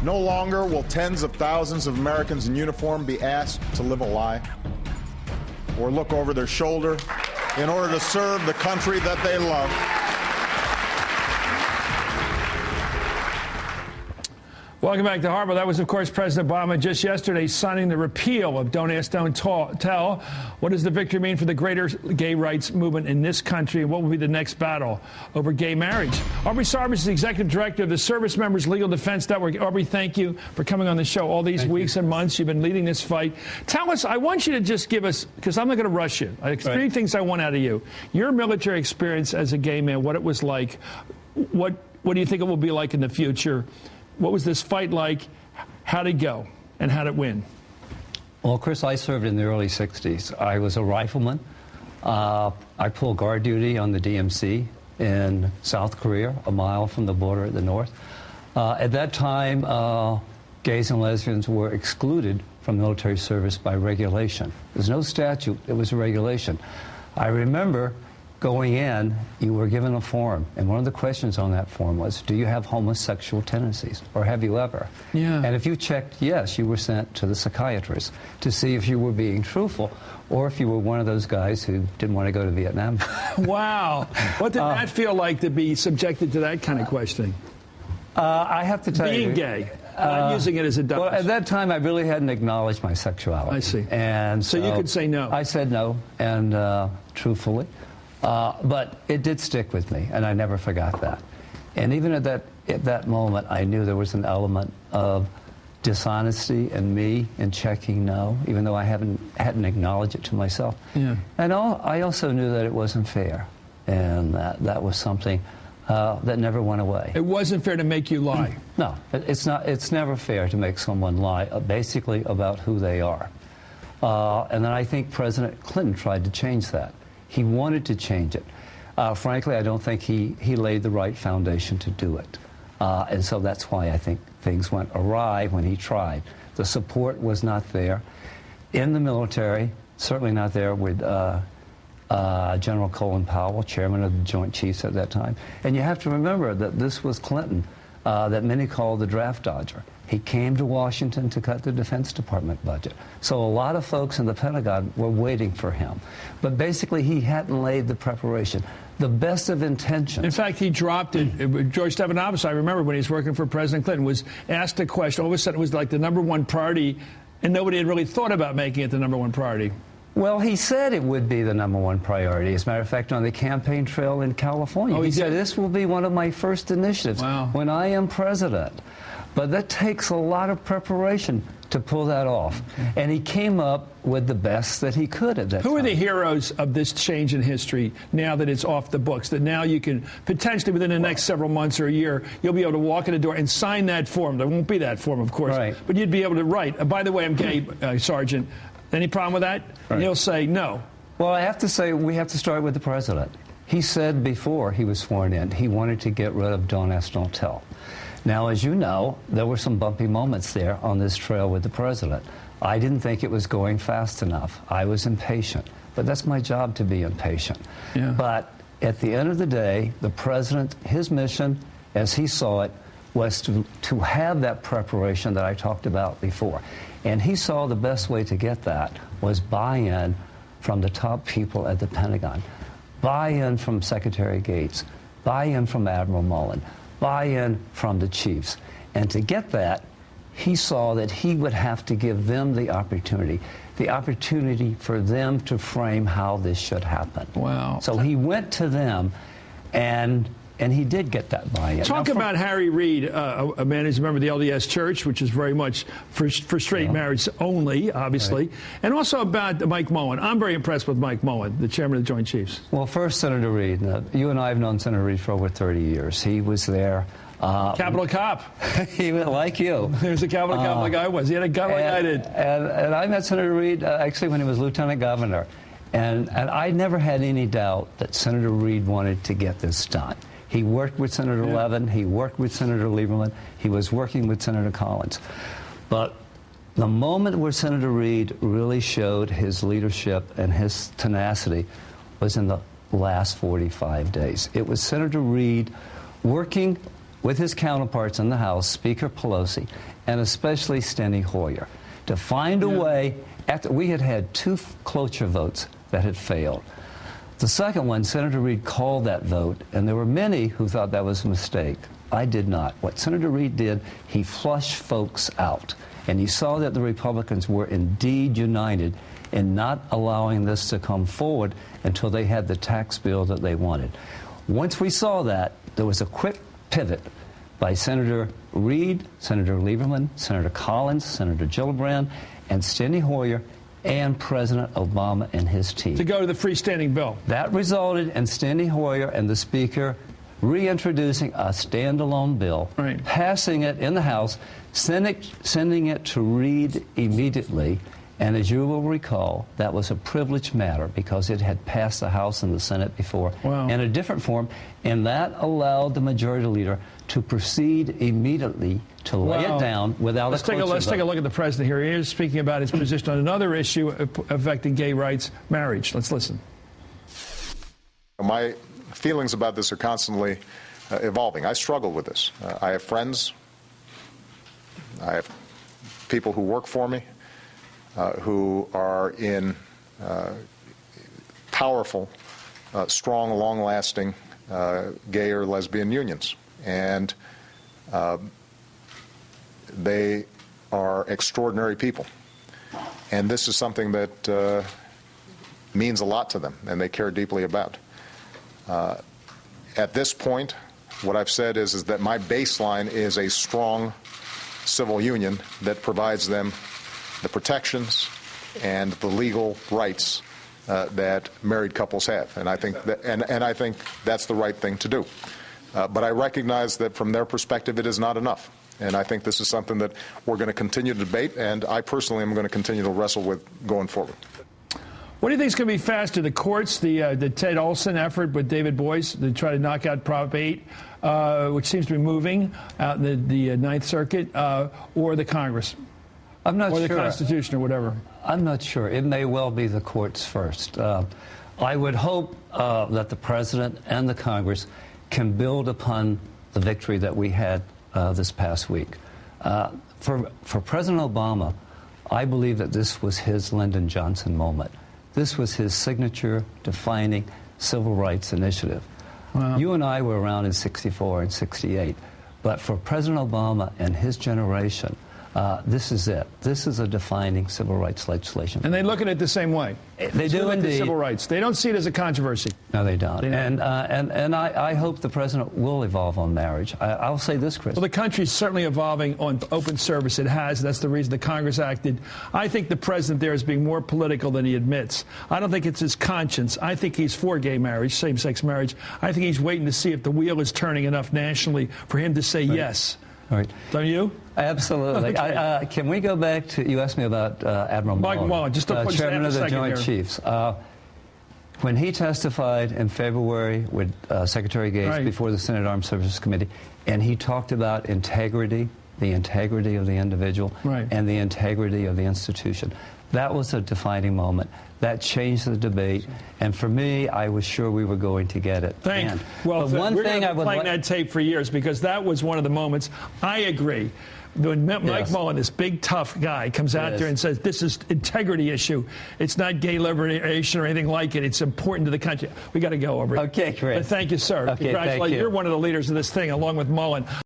No longer will tens of thousands of Americans in uniform be asked to live a lie or look over their shoulder in order to serve the country that they love. Welcome back to Hardball. That was, of course, President Obama just yesterday signing the repeal of Don't Ask, Don't Tell. What does the victory mean for the greater gay rights movement in this country? And what will be the next battle over gay marriage? Aubrey Sarbis is the executive director of the Service Members Legal Defense Network. Aubrey, thank you for coming on the show all these weeks and months. You've been leading this fight. Tell us, I want you to just give us, because I'm not going to rush you. Three things I want out of you. Your military experience as a gay man, what it was like. What do you think it will be like in the future? What was this fight like? How'd it go? And how'd it win? Well, Chris, I served in the early 60s. I was a rifleman. I pulled guard duty on the DMC in South Korea, a mile from the border at the north. At that time, gays and lesbians were excluded from military service by regulation. There's no statute. It was a regulation. I remember going in, you were given a form, and one of the questions on that form was, do you have homosexual tendencies, or have you ever? Yeah. And if you checked yes, you were sent to the psychiatrist to see if you were being truthful, or if you were one of those guys who didn't want to go to Vietnam. Wow. What did that feel like to be subjected to that kind of questioning? I have to tell you. Being gay. Not using it as a defense. Well, at that time, I really hadn't acknowledged my sexuality. I see. And so you could say no. I said no, and truthfully. But it did stick with me, and I never forgot that. And even at that moment, I knew there was an element of dishonesty in me in checking no, even though I hadn't acknowledged it to myself. Yeah. And I also knew that it wasn't fair, and that was something that never went away. It wasn't fair to make you lie. No, it's not. It's never fair to make someone lie, basically about who they are. And then I think President Clinton tried to change that. He wanted to change it. Frankly, I don't think he laid the right foundation to do it. And so that's why I think things went awry when he tried. The support was not there in the military, certainly not there with General Colin Powell, chairman of the Joint Chiefs at that time. And you have to remember that this was Clinton, that many call the draft dodger. He came to Washington to cut the Defense Department budget. So a lot of folks in the Pentagon were waiting for him. But basically, he hadn't laid the preparation. The best of intentions. In fact, he dropped it. George Stephanopoulos, I remember when he was working for President Clinton, was asked a question. All of a sudden, it was like the #1 priority, and nobody had really thought about making it the #1 priority. Well, he said it would be the #1 priority. As a matter of fact, on the campaign trail in California, he said, this will be one of my first initiatives when I am president. But that takes a lot of preparation to pull that off. Okay. And he came up with the best that he could at that time. Who are the heroes of this change in history now that it's off the books, that now you can potentially within the next several months or a year, you'll be able to walk in the door and sign that form? There won't be that form, of course, but you'd be able to write, by the way, I'm gay, Sergeant. Any problem with that? And he'll say no. Well, I have to say we have to start with the president. He said before he was sworn in, he wanted to get rid of Don't Ask, Don't Tell. Now, as you know, there were some bumpy moments there on this trail with the president. I didn't think it was going fast enough. I was impatient. But that's my job, to be impatient. Yeah. But at the end of the day, the president, his mission, as he saw it, was to have that preparation that I talked about before. And he saw the best way to get that was buy-in from the top people at the Pentagon, buy-in from Secretary Gates, buy-in from Admiral Mullen, buy-in from the chiefs. And to get that, he saw that he would have to give them the opportunity for them to frame how this should happen. Wow. So he went to them, and he did get that buy-in. Talk about Harry Reid, a man who's a member of the LDS Church, which is very much for straight marriage only, obviously, and also about Mike Mullen. I'm very impressed with Mike Mullen, the chairman of the Joint Chiefs. Well, first, Senator Reid, you and I have known Senator Reid for over 30 years. He was there. Capitol cop. He went like you. He was a Capitol cop like I was. He had a gun like I did. And I met Senator Reid actually when he was lieutenant governor. And I never had any doubt that Senator Reid wanted to get this done. He worked with Senator Levin. He worked with Senator Lieberman. He was working with Senator Collins. But the moment where Senator Reid really showed his leadership and his tenacity was in the last 45 days. It was Senator Reid working with his counterparts in the House, Speaker Pelosi, and especially Steny Hoyer, to find a way, after we had had 2 cloture votes that had failed. The second one, Senator Reid called that vote, and there were many who thought that was a mistake. I did not. What Senator Reid did, he flushed folks out, and he saw that the Republicans were indeed united in not allowing this to come forward until they had the tax bill that they wanted. Once we saw that, there was a quick pivot by Senator Reid, Senator Lieberman, Senator Collins, Senator Gillibrand, and Steny Hoyer, and President Obama and his team. To go to the freestanding bill. That resulted in Steny Hoyer and the Speaker reintroducing a standalone bill, right, passing it in the House, sending it to Reid immediately. And as you will recall, that was a privileged matter because it had passed the House and the Senate before in a different form, and that allowed the majority leader to proceed immediately to lay it down without let's take a look at the president here. He is speaking about his position on another issue affecting gay rights, marriage. Let's listen. My feelings about this are constantly evolving. I struggle with this. I have friends. I have people who work for me who are in powerful, strong, long-lasting gay or lesbian unions. And they are extraordinary people. And this is something that means a lot to them and they care deeply about. At this point, what I've said is that my baseline is a strong civil union that provides them the protections and the legal rights that married couples have, and I think that, I think that's the right thing to do. But I recognize that from their perspective, it is not enough, and I think this is something that we're going to continue to debate, and I personally am going to continue to wrestle with going forward. What do you think is going to be faster, the courts, the Ted Olson effort with David Boies to try to knock out Prop 8, which seems to be moving out in the Ninth Circuit, or the Congress? I'm not sure. Or the Constitution or whatever. I'm not sure. It may well be the courts first. I would hope that the President and the Congress can build upon the victory that we had this past week. For President Obama, I believe that this was his Lyndon Johnson moment. This was his signature-defining civil rights initiative. Wow. You and I were around in '64 and '68, but for President Obama and his generation, this is it. This is a defining civil rights legislation. And they look at it the same way. They do indeed. Civil rights. They don't see it as a controversy. No, they don't. And I hope the president will evolve on marriage. I'll say this, Chris. Well, the country's certainly evolving on open service. It has. That's the reason the Congress acted. I think the president there is being more political than he admits. I don't think it's his conscience. I think he's for gay marriage, same-sex marriage. I think he's waiting to see if the wheel is turning enough nationally for him to say yes. All right. Don't you? Absolutely. Okay. Can we go back to, you asked me about Admiral Mullen, just to Chairman of the Joint Chiefs. When he testified in February with Secretary Gates before the Senate Armed Services Committee, and he talked about integrity, the integrity of the individual, and the integrity of the institution. That was a defining moment. That changed the debate, and for me, I was sure we were going to get it. Well, one thing I would playing that tape for years because that was one of the moments. I agree. When Mike Mullen, this big tough guy, comes out there and says this is integrity issue, it's not gay liberation or anything like it. It's important to the country. We got to go over it. Okay, Chris. But thank you, sir. Okay, congratulations. thank you. You're one of the leaders of this thing, along with Mullen.